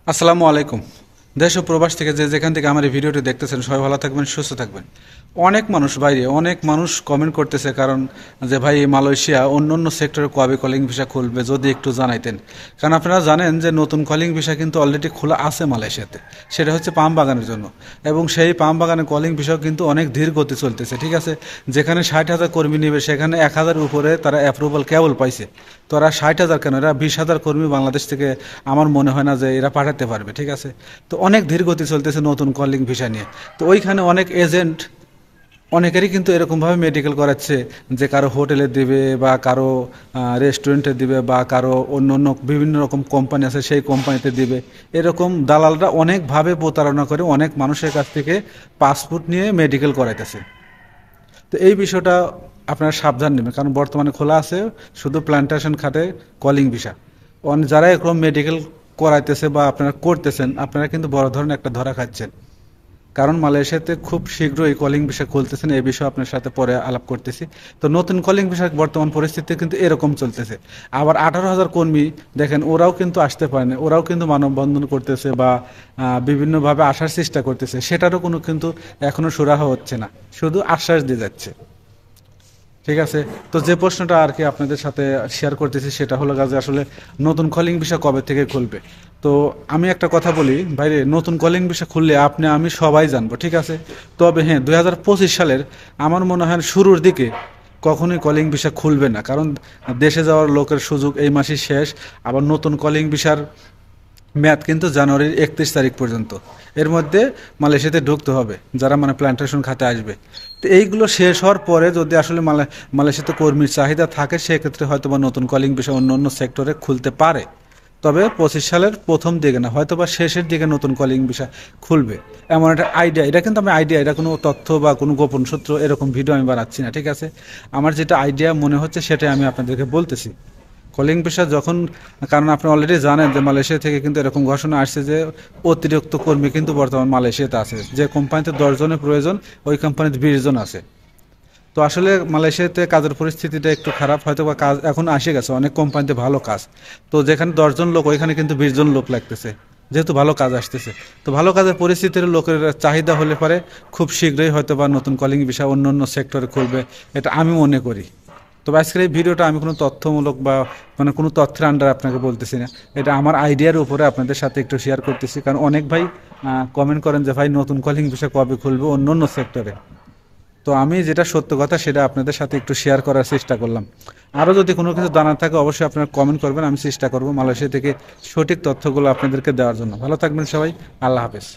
আসসালামু আলাইকুম। দেশ ও প্রবাস থেকে যে যেখান থেকে আমার এই ভিডিওটি দেখতেছেন সবাই ভালো থাকবেন, সুস্থ থাকবেন। অনেক মানুষ কমেন্ট করতেছে, কারণ যে ভাই মালয়েশিয়া অন্য অন্য সেক্টরে কবে কলিং ভিসা খুলবে যদি একটু জানাইতেন। কারণ আপনারা জানেন যে নতুন কলিং ভিসা কিন্তু অলরেডি খোলা আছে মালয়েশিয়াতে, সেটা হচ্ছে পাম বাগানের জন্য। এবং সেই পাম বাগানের কলিং ভিসাও কিন্তু অনেক ধীর গতি চলতেছে, ঠিক আছে। যেখানে 60,000 কর্মী নেবে সেখানে 1,000 উপরে তারা অ্যাপ্রুভাল কেবল পাইছে। তো এরা 60,000 কেন, এরা 20,000 কর্মী বাংলাদেশ থেকে আমার মনে হয় না যে এরা পাঠাতে পারবে, ঠিক আছে। তো অনেক ধীর গতি চলতেছে নতুন কলিং ভিসা নিয়ে। তো ওইখানে অনেক এজেন্ট অনেকেরই কিন্তু এরকমভাবে মেডিকেল করাচ্ছে যে কারো হোটেলে দিবে বা কারো রেস্টুরেন্টে দিবে বা কারো অন্য অন্য বিভিন্ন রকম কোম্পানি আছে সেই কোম্পানিতে দিবে। এরকম দালালরা অনেকভাবে প্রতারণা করে অনেক মানুষের কাছ থেকে পাসপোর্ট নিয়ে মেডিকেল করাইতেছে। তো এই বিষয়টা আপনারা সাবধান নেবেন, কারণ বর্তমানে খোলা আছে শুধু প্ল্যান্টেশন খাতে কলিং ভিসা। যারা এরকম মেডিকেল করাইতেছে বা আপনারা করতেছেন, আপনারা কিন্তু বড় ধরনের একটা ধরা খাচ্ছেন। কারণ মালয়েশিয়াতে খুব শীঘ্রই কলিং ভিসা খুলতেছেন, এই বিষয়ে আপনার সাথে পরে আলাপ করতেছি। তো নতুন কলিং ভিসার বর্তমান পরিস্থিতি কিন্তু এরকম চলতেছে। আবার 18,000 কর্মী দেখেন, ওরাও কিন্তু আসতে পারে না, ওরাও কিন্তু মানববন্ধন করতেছে বা বিভিন্নভাবে আসার চেষ্টা করতেছে, সেটারও কোনো কিন্তু এখনো সুরাহা হচ্ছে না, শুধু আশ্বাস দিয়ে যাচ্ছে, ঠিক আছে। তো যে প্রশ্নটা আর কি আপনাদের সাথে শেয়ার করতেছি সেটা হলো যে আসলে নতুন কলিং ভিসা কবে থেকে খুলবে। তো আমি একটা কথা বলি ভাইরে, নতুন কলিং ভিসা খুললে আপনি আমি সবাই জানবো, ঠিক আছে। তবে হ্যাঁ, 2025 সালের আমার মনে হয় শুরুর দিকে কখনোই কলিং ভিসা খুলবে না, কারণ দেশে যাওয়ার লোকের সুযোগ এই মাসই শেষ। আবার নতুন কলিং ভিসার মেয়াদ কিন্তু জানুয়ারির 31 তারিখ পর্যন্ত। এর মধ্যে মালয়েশিয়াতে ঢুকতে হবে যারা মানে প্ল্যান্টেশন খাতে আসবে। তো এইগুলো শেষ হওয়ার পরে যদি আসলে মালয়েশিয়াতে কর্মীর চাহিদা থাকে, সেক্ষেত্রে হয়তো বা নতুন কলিং বিষয় অন্য অন্য সেক্টরে খুলতে পারে। তবে 25 সালের প্রথম দিকে না, হয়তো বা শেষের দিকে নতুন কলিং বিষয় খুলবে, এমন একটা আইডিয়া। এটা কিন্তু আমি আইডিয়া, এটা কোনো তথ্য বা কোনো গোপন সূত্র এরকম ভিডিও আমি বানাচ্ছি না, ঠিক আছে। আমার যেটা আইডিয়া মনে হচ্ছে সেটাই আমি আপনাদেরকে বলতেছি। কলিং পেশা যখন, কারণ আপনি অলরেডি জানেন যে মালয়েশিয়া থেকে কিন্তু এরকম ঘোষণা আসছে যে অতিরিক্ত কর্মী কিন্তু বর্তমান মালয়েশিয়াতে আছে। যে কোম্পানিতে 10 জনের প্রয়োজন, ওই কোম্পানিতে 20 জন আছে। তো আসলে মালয়েশিয়াতে কাজের পরিস্থিতিটা একটু খারাপ, হয়তো বা কাজ এখন আসে গেছে, অনেক কোম্পানিতে ভালো কাজ। তো যেখানে 10 জন লোক ওইখানে কিন্তু 20 জন লোক লাগতেছে, যেহেতু ভালো কাজ আসতেছে। তো ভালো কাজের পরিস্থিতির লোকের চাহিদা হলে পারে খুব শীঘ্রই হয়তো বা নতুন কলিং বিষয় অন্য অন্য সেক্টরে খুলবে, এটা আমি মনে করি। তবে আজকের এই ভিডিওটা আমি কোনো তথ্যমূলক বা মানে কোনো তথ্যের আন্ডার আপনাকে বলতেছি না, এটা আমার আইডিয়ার উপরে আপনাদের সাথে একটু শেয়ার করতেছি। কারণ অনেক ভাই কমেন্ট করেন যে ভাই নতুন কলিং বিষয় কবে খুলবে অন্য অন্য সেক্টরে। তো আমি যেটা সত্য কথা সেটা আপনাদের সাথে একটু শেয়ার করার চেষ্টা করলাম। আরও যদি কোনো কিছু জানার থাকে অবশ্যই আপনারা কমেন্ট করবেন, আমি চেষ্টা করব মালয়েশিয়া থেকে সঠিক তথ্যগুলো আপনাদেরকে দেওয়ার জন্য। ভালো থাকবেন সবাই, আল্লাহ হাফেজ।